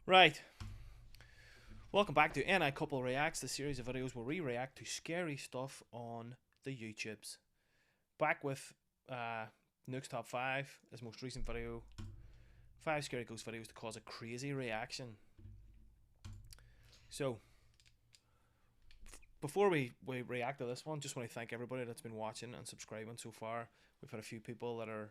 Right. Welcome back to NI Couple Reacts, the series of videos where we react to scary stuff on the YouTubes. Back with Nukes Top 5, his most recent video. 5 scary ghost videos to cause a crazy reaction. So, before we react to this one, just want to thank everybody that's been watching and subscribing so far. We've had a few people that are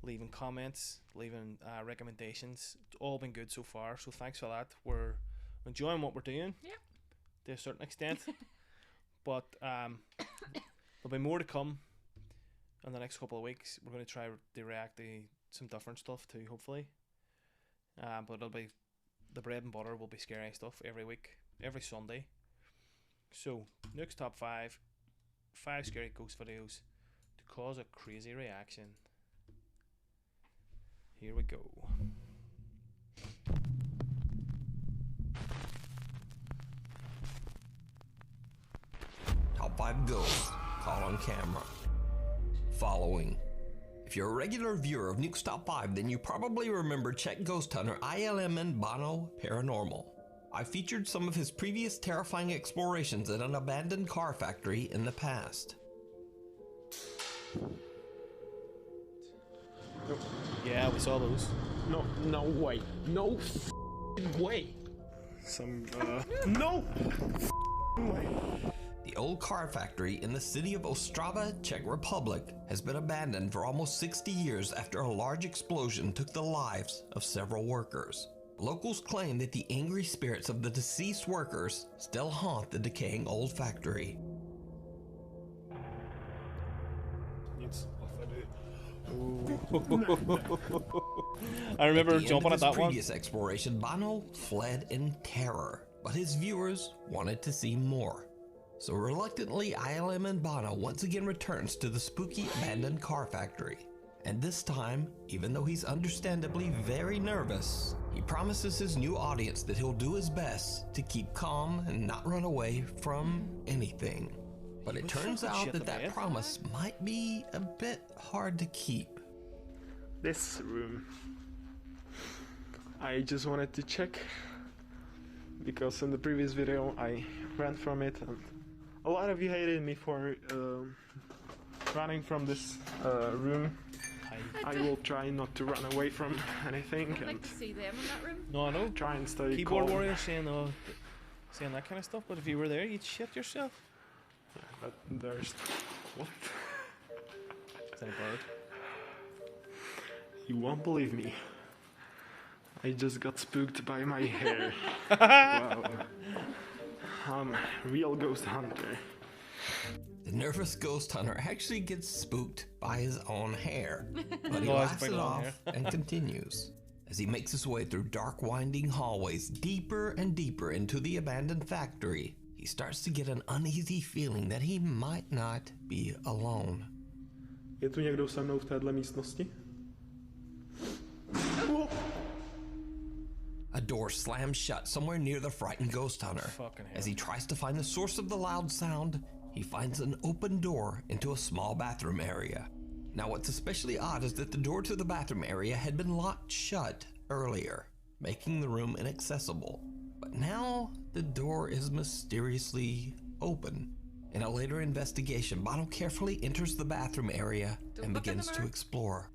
leaving comments, leaving recommendations. It's all been good so far, so thanks for that. We're enjoying what we're doing, to a certain extent. But there'll be more to come in the next couple of weeks. We're going to try to react to some different stuff too, hopefully. But it'll be the bread and butter will be scary stuff every week, every Sunday. So Nukes Top 5, 5 scary ghost videos to cause a crazy reaction. Here we go. Top 5 ghosts caught on camera. Following. If you're a regular viewer of Nukes Top 5, then you probably remember Czech ghost hunter ILM and Bono Paranormal. I featured some of his previous terrifying explorations at an abandoned car factory in the past. Yeah, we saw those. No way. No way. No way. The old car factory in the city of Ostrava, Czech Republic, has been abandoned for almost 60 years after a large explosion took the lives of several workers. Locals claim that the angry spirits of the deceased workers still haunt the decaying old factory. I remember jumping at that one. Previous exploration, Bono fled in terror, but his viewers wanted to see more. So reluctantly, ILM and Bono once again returns to the spooky abandoned car factory. And this time, even though he's understandably very nervous, he promises his new audience that he'll do his best to keep calm and not run away from anything. But it turns out that that promise might be a bit hard to keep. This room. I just wanted to check because in the previous video I ran from it and a lot of you hated me for running from this room. I will try not to run away from anything. I'd like to see them in that room. No, I know. Try and stay Keyboard calm. warrior saying that kind of stuff, but if you were there, you'd shit yourself. Yeah, but there's... What? Is that a bird? You won't believe me. I just got spooked by my hair. Wow. I'm a real ghost hunter. The nervous ghost hunter actually gets spooked by his own hair, but he Oh, laughs it's it quite long off hair. and continues. As he makes his way through dark winding hallways deeper and deeper into the abandoned factory, he starts to get an uneasy feeling that he might not be alone. Je tu někdo se mnou v téhle místnosti? A door slams shut somewhere near the frightened ghost hunter. Fucking hell. As he tries to find the source of the loud sound, he finds an open door into a small bathroom area. Now what's especially odd is that the door to the bathroom area had been locked shut earlier, making the room inaccessible. But now the door is mysteriously open. In a later investigation, Bono carefully enters the bathroom area and begins to explore.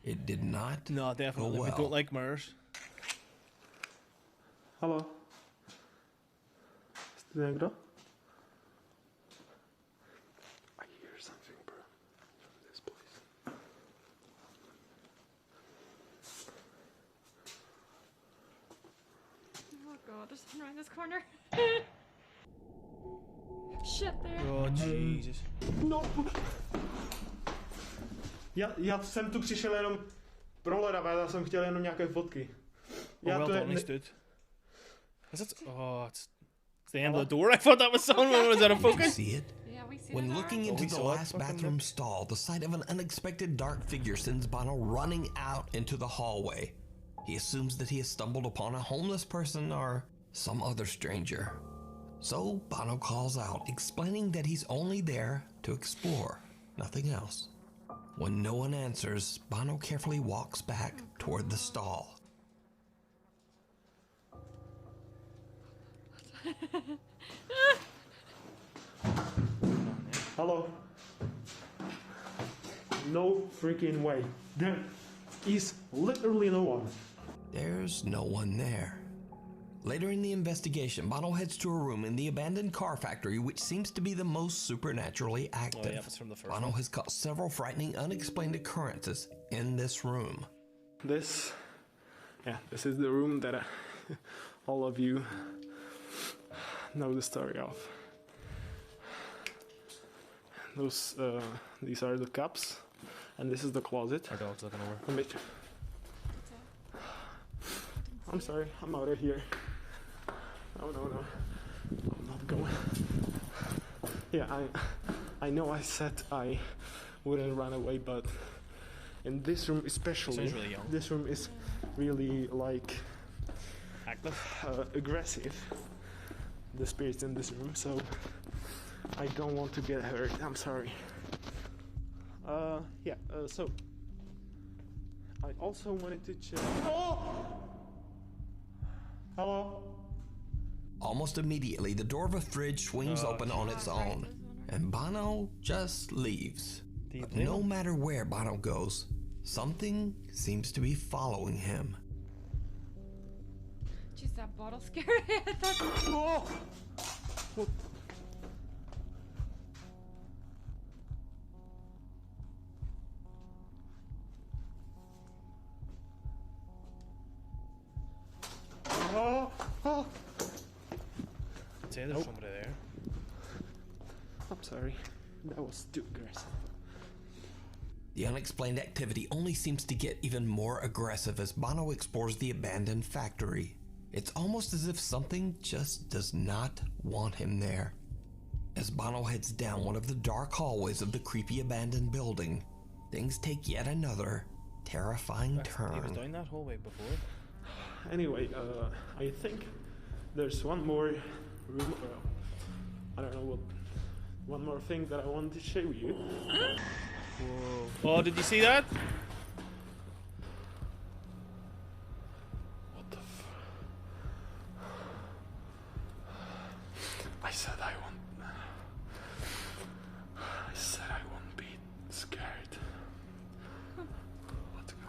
It did not No, definitely. go well. We don't like mirrors. Halo? Jste někdo? I hear something, bro. From this place. Oh god, there's something around this corner. Shit there. Oh, Jesus. No! Já jsem tu přišel jenom prohledat, já jsem chtěl jenom nějaké fotky. Oh, well to done, he's stood. Is it? Oh, it's the end of the door. I thought that was someone. Was that a Did you focus? see it? Yeah, we see When it looking there. into we the saw it, last fucking bathroom look. stall, the sight of an unexpected dark figure sends Bono running out into the hallway. He assumes that he has stumbled upon a homeless person or some other stranger. So Bono calls out, explaining that he's only there to explore, nothing else. When no one answers, Bono carefully walks back toward the stall. Hello? No freaking way. There is literally no one. There's no one there. Later in the investigation, Bono heads to a room in the abandoned car factory which seems to be the most supernaturally active. Oh yeah, it's from the first Bono one. has caught several frightening unexplained occurrences in this room. This is the room that all of you know the story of. These are the cups, and this is the closet. Our dog's looking over. I'm sorry, I'm out of here. No, I'm not going. Yeah, I know I said I wouldn't run away, but in this room especially, Sounds really young. this room is really like Active. aggressive. The spirits in this room, so I don't want to get hurt. I'm sorry. So I also wanted to check. Oh! Hello? Almost immediately, the door of a fridge swings open on its own, and Bono just leaves. But no matter where Bono goes, something seems to be following him. Jeez, that bottle scared me. I thought. Oh! What? Oh! Say there's somebody there. I'm sorry. That was too aggressive. The unexplained activity only seems to get even more aggressive as Bono explores the abandoned factory. It's almost as if something just does not want him there. As Bono heads down one of the dark hallways of the creepy abandoned building, things take yet another terrifying He was turn. down that hallway before. Anyway, I think there's one more room. I don't know what. One more thing that I wanted to show you. Whoa. Oh, did you see that? What the I said I won't be scared. Let's go.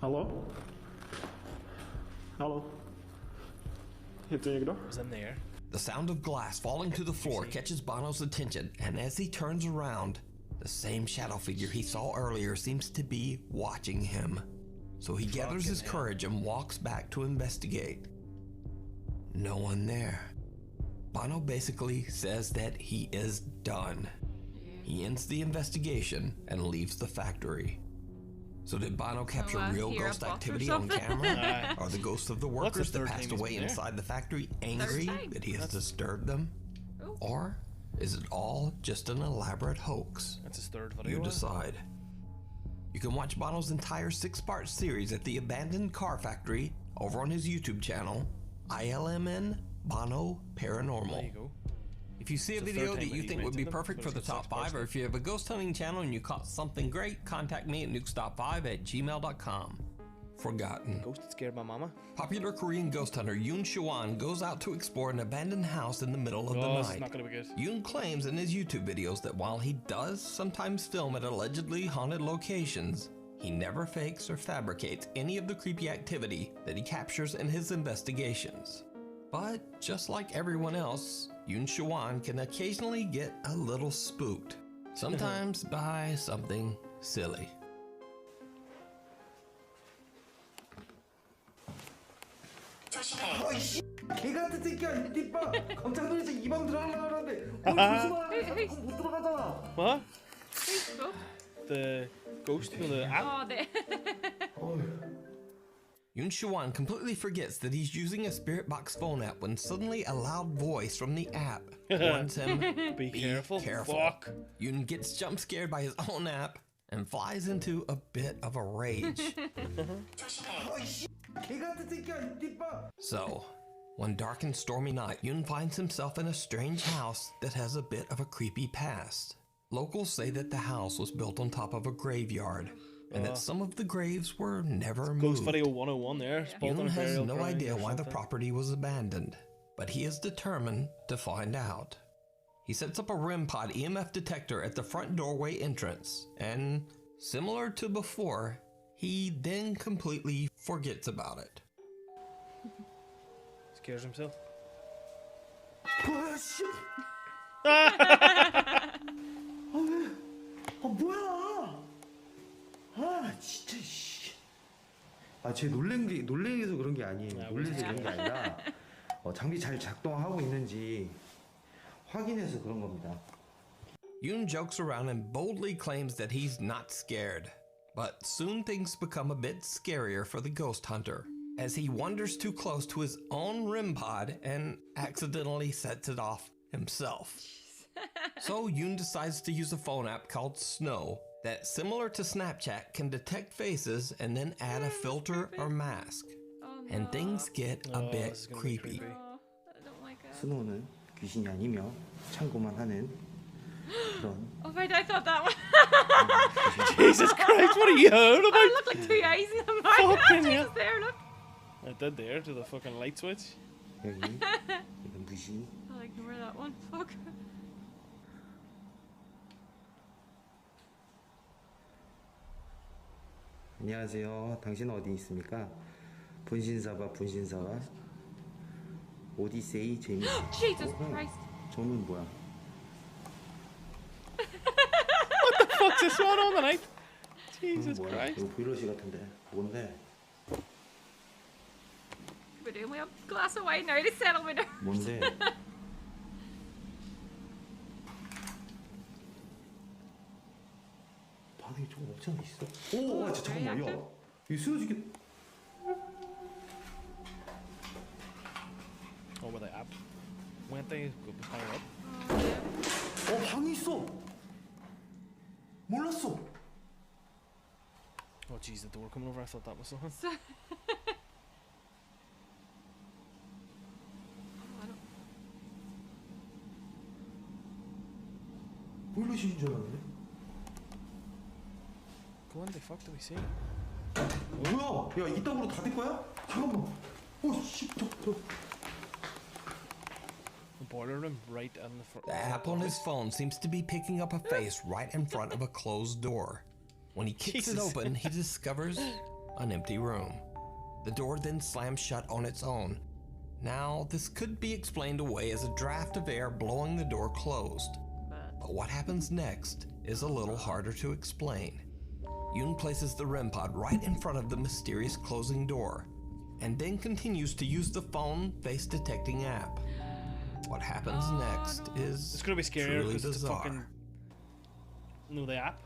Hello? Hello? Heter někdo? It was in there. The sound of glass falling to the floor catches Bono's attention, and as he turns around, the same shadow figure he saw earlier seems to be watching him. So he gathers his courage and walks back to investigate. No one there. Bono basically says that he is done. He ends the investigation and leaves the factory. So did Bono capture real hear a ghost box or activity on something? camera? Are the ghosts of the workers that third passed time he's away been there? inside the factory angry time. that he has disturbed them? Oh. Or is it all just an elaborate hoax? That's his third video. You decide. You can watch Bono's entire 6-part series at the Abandoned Car Factory over on his YouTube channel, ILMN Bono Paranormal. There you go. If you see a It's the video third that time you that think he would be mentioned them, perfect but for the it's a top 5, or six-person. if you have a ghost hunting channel and you caught something great, contact me at nukes.5@gmail.com. Forgotten. Ghost that scared my mama. Popular Korean ghost hunter Yoon Shawan goes out to explore an abandoned house in the middle of the Oh, it's night. not gonna be good. Yoon claims in his YouTube videos that while he does sometimes film at allegedly haunted locations, he never fakes or fabricates any of the creepy activity that he captures in his investigations. But just like everyone else, Yoon Shawan can occasionally get a little spooked, sometimes by something silly. 개 같은 새끼야 이 띠빠 깜짝 놀라서 이 방 들어가려고 하는데 뭘 조심하라 자꾸 못 들어가잖아. What? Who's both? The ghost from the app? Oh, they. Yoon Shawan completely forgets that he's using a Spirit Box phone app when suddenly a loud voice from the app warns him, Be careful. careful. Fuck. Yoon gets jump scared by his own app and flies into a bit of a rage. 개 같은 새끼야 이 띠빠. So, one dark and stormy night, Yoon finds himself in a strange house that has a bit of a creepy past. Locals say that the house was built on top of a graveyard, and that some of the graves were never Ghost moved. Video 101 there. Spot on Yoon a has burial no ground idea or why the something. property was abandoned, but he is determined to find out. He sets up a REM pod EMF detector at the front doorway entrance, and similar to before, he then completely forgets about it. Scares himself. 아, 씨. 뭐야? 아, 진짜 씨. 쟤 놀래서 그런 게 아니에요. 놀래서 그런 게 아니라 장비 잘 작동하고 있는지 확인해서 그런 겁니다. Yoon jokes around and boldly claims that he's not scared. But soon things become a bit scarier for the ghost hunter, as he wanders too close to his own REM pod and accidentally sets it off himself. So Yoon decides to use a phone app called Snow that, similar to Snapchat, can detect faces and then add a filter or mask. Oh, And no. things get a bit this is gonna be creepy. creepy. Oh, I don't like it. 스노우는 귀신이 아니며 참고만 하는 그런. Oh wait, I thought that one. Jesus Christ, what are you on I about? looked like 2 eyes in the mouth. Fucking Jesus, hell. there, look. I did there to the fucking light switch. 여기 이건 무시. I'll ignore that one. Fuck. 안녕하세요. 당신은 어디 있습니까? 분신사바 오디세이 재미. Jesus Christ. 저는 뭐야? Fuck's this one on the night? Jesus 뭐야? Christ. 이거 보일러시 같은데. 뭔데? We're doing a glass of wine now to settle me down. 뭔데? 바닥에 조금 없지 않아 있어? 오, 진짜 잠깐만, 야, 이거 쓰러지게. Oh, with the app. Went they go higher up? 방이 있어. 몰랐어. Oh jeez, the door coming over. I thought that was something. 보일러실인 줄 알았는데. Go on, the fuck do we see? 뭐야? 야, 이따구로 다 될 거야? 잠깐만. 오, 씨, The boiler room right in the front. The app on his phone seems to be picking up a face right in front of a closed door. When he kicks it Jesus. open, he discovers an empty room. The door then slams shut on its own. Now, this could be explained away as a draft of air blowing the door closed. But what happens next is a little harder to explain. Yoon places the REM pod right in front of the mysterious closing door, and then continues to use the phone face detecting app. What happens next is It's gonna be scarier truly because it's a bizarre. fucking. No, the app.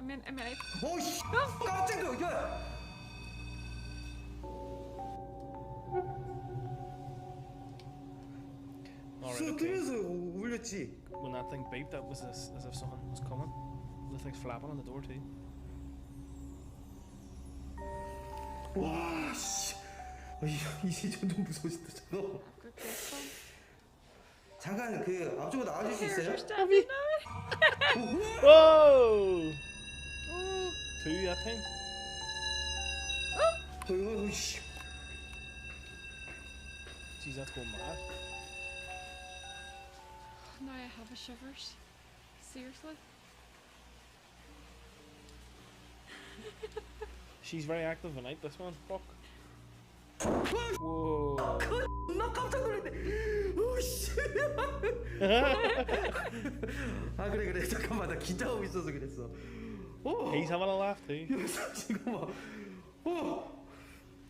I mean, 오, 씨, 깜짝이야, 야. Alright, okay. 그래서 울렸지. When that thing beeped, that was as if something was coming. The thing's flapping on the door too. 와, 씨. 이제 점점 무서워진다. 잠깐. good guess one. 잠깐 그 앞쪽으로 나와줄 수 있어요? Stabbing now. Whoa! Oh. Two, that thing. 씨. Jeez, that's going mad. Now I have a shivers. Seriously? She's very active tonight, this one. Fuck. Whoa. 나 깜짝 놀랐네. 오, 씨. 그래. 잠깐만, 나 긴장하고 있어서 그랬어. He's having a laugh too. 잠깐만.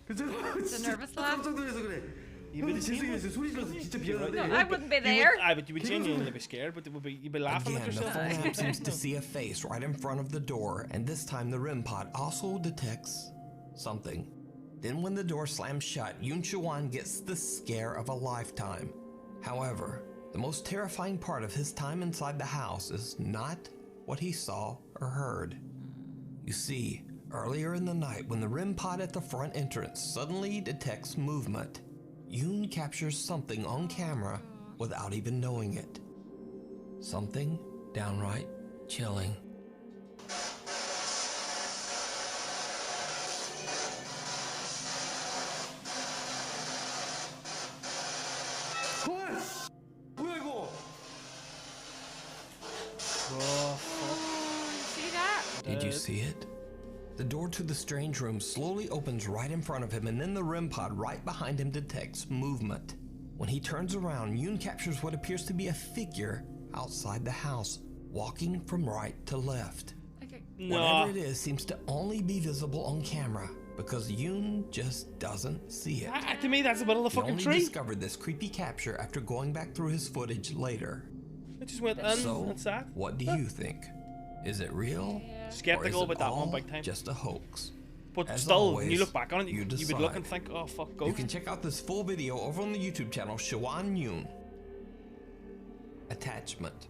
It's a nervous laugh. 깜짝 놀라서 그래. You'd be the same. 죄송해요. 소리 질러서 진짜 미안한데. No, I wouldn't be You there. would, but you would genuinely be scared, but you'd be laughing at Again, the yourself. phone app seems to see a face right in front of the door, and this time the REM pod also detects something. Then when the door slams shut, Yoon Choo-won gets the scare of a lifetime. However, the most terrifying part of his time inside the house is not what he saw or heard. You see, earlier in the night when the REM pod at the front entrance suddenly detects movement, Yoon captures something on camera without even knowing it. Something downright chilling. 헐! 뭐야 이거? Oh, fuck. See that? Did you see it? The door to the strange room slowly opens right in front of him, and then the REM pod right behind him detects movement. When he turns around, Yoon captures what appears to be a figure outside the house, walking from right to left. Okay. No. Whatever it is seems to only be visible on camera because Yoon just doesn't see it. To me, that's a bit of the He fucking only tree. discovered this creepy capture after going back through his footage later. It just went in. So, That's that. what do you think? Is it real? Skeptical or is it about that one all big time. just a hoax? But As still, when always, you look back on it, you you would decide. look and think, oh, fuck, go. You can check out this full video over on the YouTube channel Shawan Yoon. Attachment.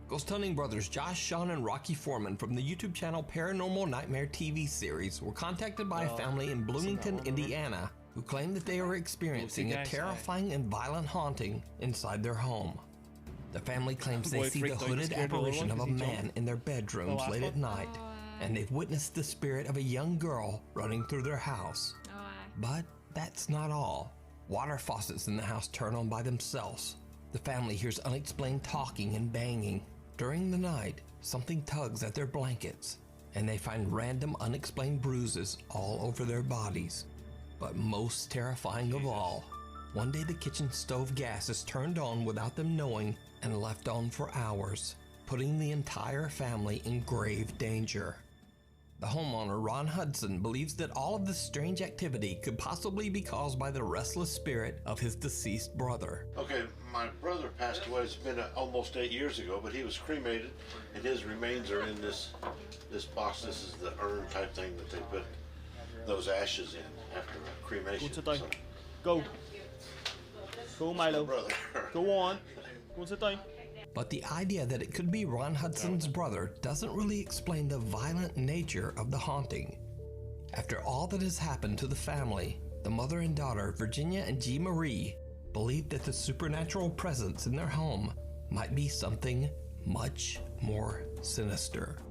Ghost Hunting brothers Josh, Sean, and Rocky Foreman from the YouTube channel Paranormal Nightmare TV series were contacted by a family in Bloomington, Indiana, who claimed that they were experiencing a terrifying and violent haunting inside their home. The family claims they Boy see the freaked out and hooded scared the little apparition one of a 'cause he man jumped. in their bedrooms last late at one? night, and they've witnessed the spirit of a young girl running through their house. Oh, I. But that's not all. Water faucets in the house turn on by themselves. The family hears unexplained talking and banging. During the night, something tugs at their blankets, and they find random unexplained bruises all over their bodies. But most terrifying of all, one day the kitchen stove gas is turned on without them knowing and left on for hours, putting the entire family in grave danger. The homeowner, Ron Hudson, believes that all of this strange activity could possibly be caused by the restless spirit of his deceased brother. Okay, my brother passed away. It's been almost 8 years ago, but he was cremated, and his remains are in this box. This is the urn type thing that they put those ashes in after cremation. Go sit down. So, Go. Go, Milo. brother. Go on. Go and sit down. But the idea that it could be Ron Hudson's brother doesn't really explain the violent nature of the haunting. After all that has happened to the family, the mother and daughter, Virginia and G. Marie, believe that the supernatural presence in their home might be something much more sinister.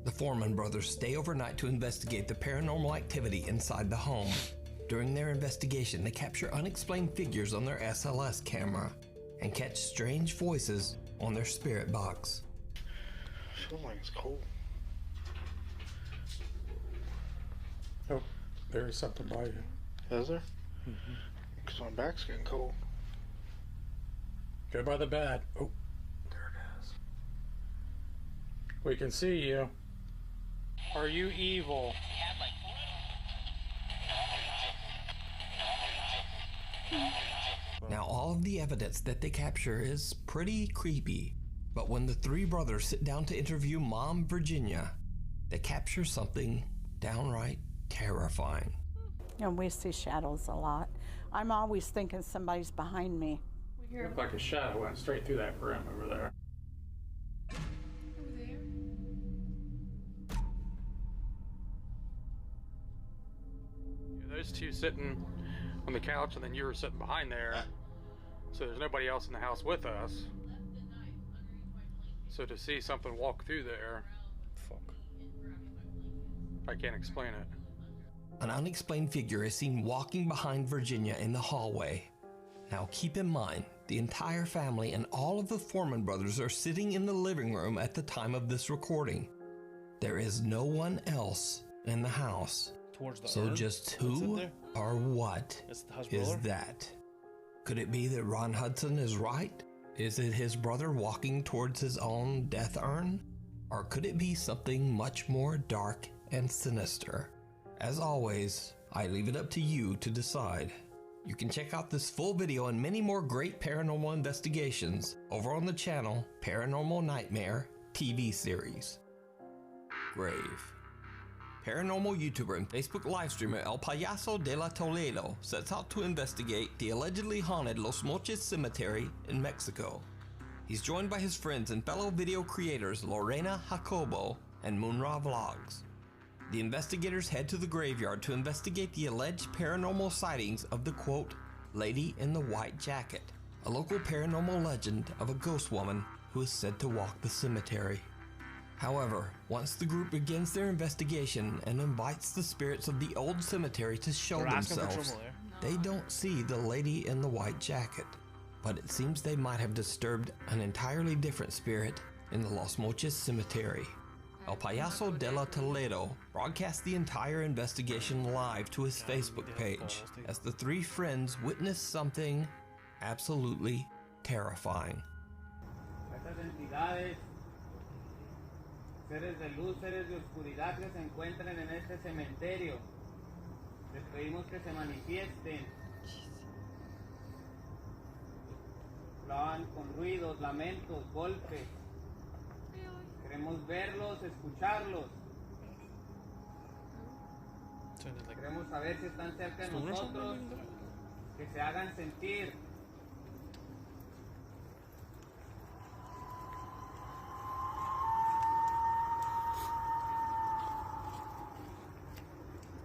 The Foreman brothers stay overnight to investigate the paranormal activity inside the home. During their investigation, they capture unexplained figures on their SLS camera and catch strange voices on their spirit box. I feel like it's cold. Oh, there is something by you. Is there? Because my back's getting cold. Go by the bed. Oh, there it is. We can see you. Are you evil? Now, all of the evidence that they capture is pretty creepy, but when the three brothers sit down to interview Mom Virginia, they capture something downright terrifying. And we see shadows a lot. I'm always thinking somebody's behind me. We hear Looked like a shadow went straight through that room over there. over there. Those two sitting on the couch, and then you were sitting behind there. So there's nobody else in the house with us. So to see something walk through there, Fuck. I can't explain it. An unexplained figure is seen walking behind Virginia in the hallway. Now, keep in mind, the entire family and all of the Foreman brothers are sitting in the living room at the time of this recording. There is no one else in the house. Towards the So urn. just What's in who there? or what It's the house is brother. that? Could it be that Ron Hudson is right? Is it his brother walking towards his own death urn? Or could it be something much more dark and sinister? As always, I leave it up to you to decide. You can check out this full video and many more great paranormal investigations over on the channel Paranormal Nightmare TV series. Grave. Paranormal YouTuber and Facebook livestreamer El Payaso de la Toledo sets out to investigate the allegedly haunted Los Moches Cemetery in Mexico. He's joined by his friends and fellow video creators Lorena Jacobo and Moonra Vlogs. The investigators head to the graveyard to investigate the alleged paranormal sightings of the quote, Lady in the White Jacket, a local paranormal legend of a ghost woman who is said to walk the cemetery. However, once the group begins their investigation and invites the spirits of the old cemetery to show They're asking for themselves, trouble there. they don't see the lady in the white jacket, but it seems they might have disturbed an entirely different spirit in the Los Mochis cemetery. El Payaso de la Toledo broadcast the entire investigation live to his Facebook page as the three friends witnessed something absolutely terrifying. Estas entidades, seres de luz, seres de oscuridad que se encuentren en este cementerio, les pedimos que se manifiesten. Lo hagan con ruidos, lamentos, golpes. Queremos verlos, escucharlos. Queremos saber si están cerca de nosotros, que se hagan sentir.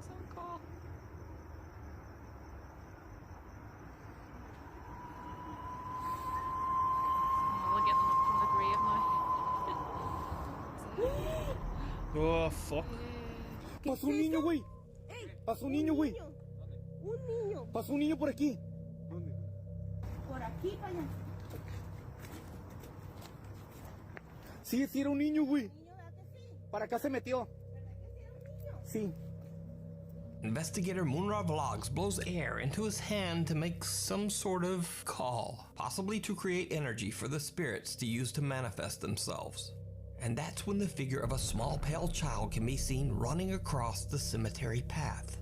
So cool. We'll get them up from the grave now. Oh, fuck. Pasó un niño, güey. Pasó un niño, güey. Un niño. Pasó un niño por aquí. Por aquí, payaso. Sí, sí era un niño, güey. Niño, ¿verdad que sí? Para acá se metió. ¿Verdad que sí era un niño? Sí. Investigator Moonra Vlogs blows air into his hand to make some sort of call, possibly to create energy for the spirits to use to manifest themselves. And that's when the figure of a small pale child can be seen running across the cemetery path.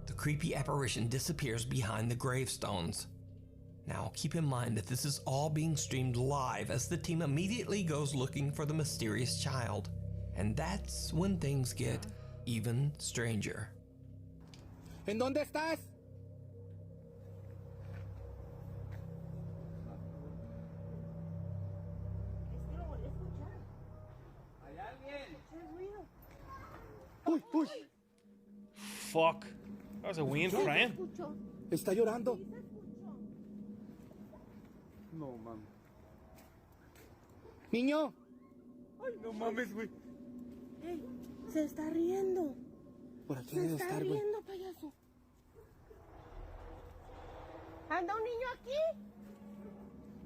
The creepy apparition disappears behind the gravestones. Now keep in mind that this is all being streamed live as the team immediately goes looking for the mysterious child. And that's when things get even stranger. ¿En dónde estás? Es que lo volví a escuchar. ¿Hay alguien? Escuché el ruido. Uy, uy. Fuck. That was a Wayne Se crying. escuchó. Está llorando. Sí, se escuchó. No mames. Niño. Ay, no mames, güey. Ey, se está riendo. Por aquí Se debe está estar, güey. riendo, payaso. ¿Anda un niño aquí?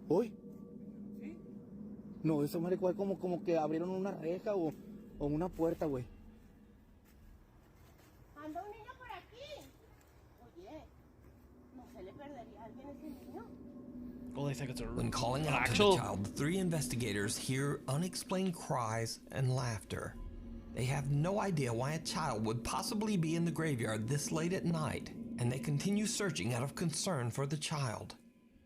Uy. No, eso me recuerda como que abrieron una reja o una puerta, güey. ¿Anda un niño por aquí? Oye, ¿no se le perdería a alguien ese niño? Oh, they think it's a When calling an out to actual. the child, the three investigators hear unexplained cries and laughter. They have no idea why a child would possibly be in the graveyard this late at night, and they continue searching out of concern for the child.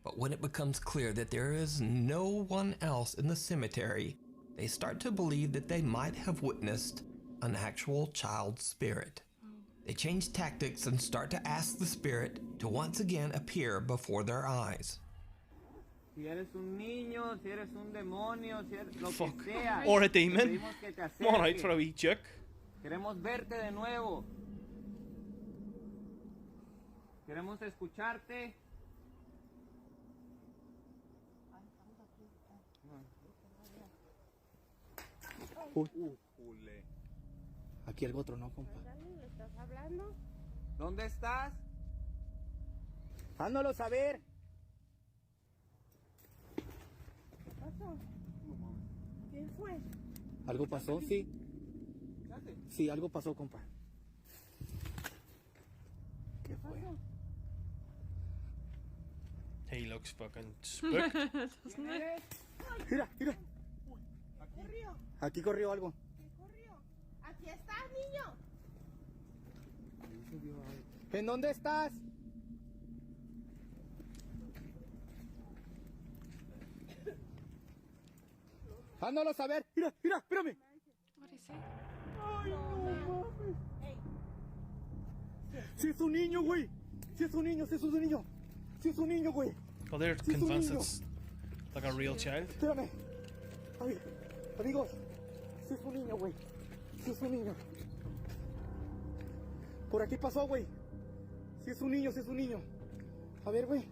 But when it becomes clear that there is no one else in the cemetery, they start to believe that they might have witnessed an actual child's spirit. They change tactics and start to ask the spirit to once again appear before their eyes. Si eres un niño, si eres un demonio, si eres lo Fuck. que sea. Or a te demon. pedimos que te Come on out acerques. for a wee joke. Queremos verte de nuevo. Queremos escucharte. Uy. Aquí algo tronó, compa. ¿Le estás hablando? ¿Dónde estás? Hándolo saber. ¿Qué pasó? ¿Quién fue? ¿Algo pasó? Sí. Sí, algo pasó, compa. ¿Qué fue? He looks fucking spooked. Doesn't it? Mira, mira. Corrió. Aquí corrió algo. ¿Qué corrió? Aquí estás, niño. ¿En dónde estás? Hándolo saber. Mira, mira, espérame. What is it? Ay, no mames. Si es un niño, güey. Si es un niño, si es un niño. Si es un niño, güey. Well, they're Sí, es un convinced niño. it's like a real child. Espérame. Ay, amigos. Si es un niño, güey. Si es un niño. Por aquí pasó, güey. Si es un niño, si es un niño. A ver, güey.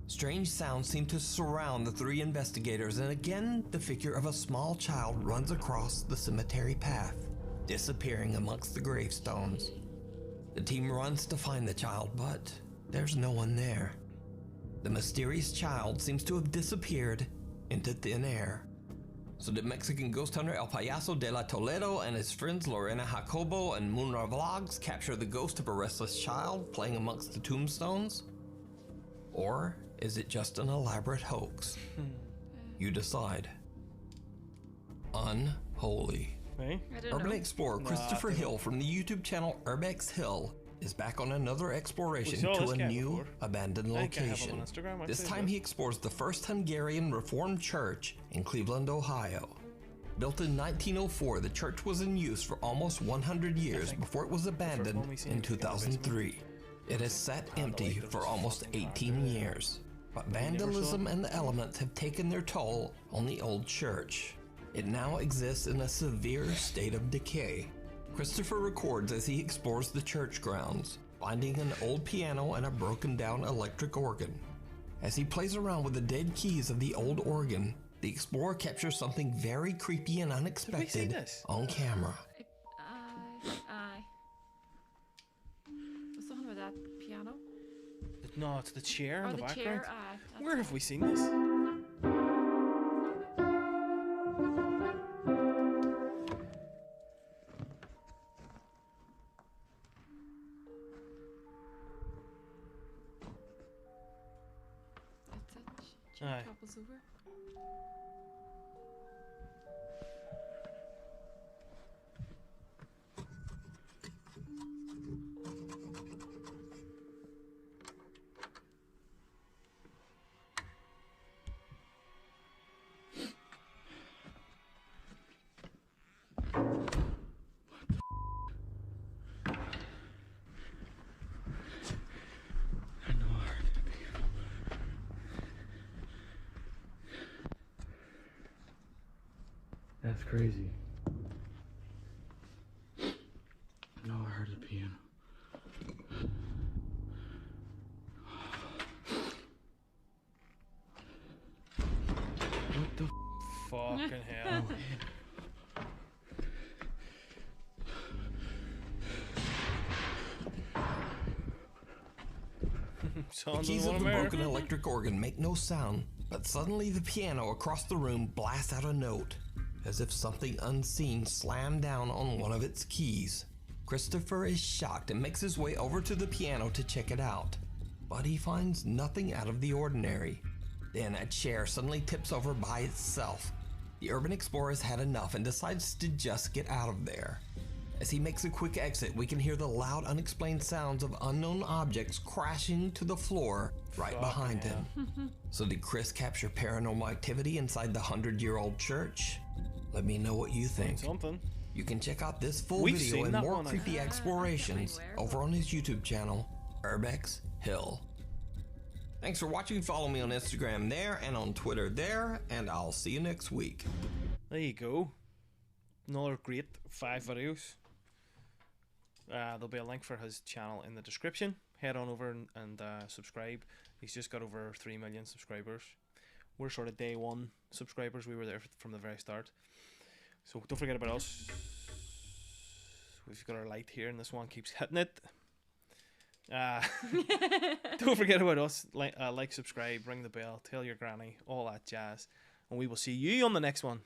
Strange sounds seem to surround the three investigators, and again, the figure of a small child runs across the cemetery path, disappearing amongst the gravestones. The team runs to find the child, but there's no one there. The mysterious child seems to have disappeared into thin air. So did Mexican ghost hunter El Payaso de la Toledo and his friends Lorena Jacobo and Moonra Vlogs capture the ghost of a restless child playing amongst the tombstones? Or is it just an elaborate hoax? You decide. Unholy. Hey? Urban explorer Christopher Hill from the YouTube channel Urbex Hill is back on another exploration to a new abandoned location. This time he explores the first Hungarian Reformed church in Cleveland, Ohio. Built in 1904, the church was in use for almost 100 years before it was abandoned in 2003. It has sat empty for almost 18 years, but vandalism and the elements have taken their toll on the old church. It now exists in a severe state of decay. Christopher records as he explores the church grounds, finding an old piano and a broken down electric organ. As he plays around with the dead keys of the old organ, the explorer captures something very creepy and unexpected on camera. Aye. What's the one with that piano? No, it's the chair in the background. Chair, aye. Where have we seen this? Aye. Topples over. That's crazy. No, I heard the piano. What the fucking hell? The keys of the broken electric organ make no sound, but suddenly the piano across the room blasts out a note, as if something unseen slammed down on one of its keys. Christopher is shocked and makes his way over to the piano to check it out, but he finds nothing out of the ordinary. Then a chair suddenly tips over by itself. The urban explorer has had enough and decides to just get out of there. As he makes a quick exit, we can hear the loud, unexplained sounds of unknown objects crashing to the floor right behind him. So did Chris capture paranormal activity inside the 100-year-old church? Let me know what you think. You can check out this full video and more creepy explorations over on his YouTube channel, Urbex Hill. Thanks for watching. Follow me on Instagram there and on Twitter there, and I'll see you next week. There you go. Another great 5 videos. There'll be a link for his channel in the description. Head on over and subscribe. He's just got over 3 million subscribers. We're sort of day 1 subscribers. We were there from the very start. So don't forget about us. We've got our light here and this one keeps hitting it. Don't forget about us. Like, subscribe, ring the bell, tell your granny, all that jazz. And we will see you on the next one.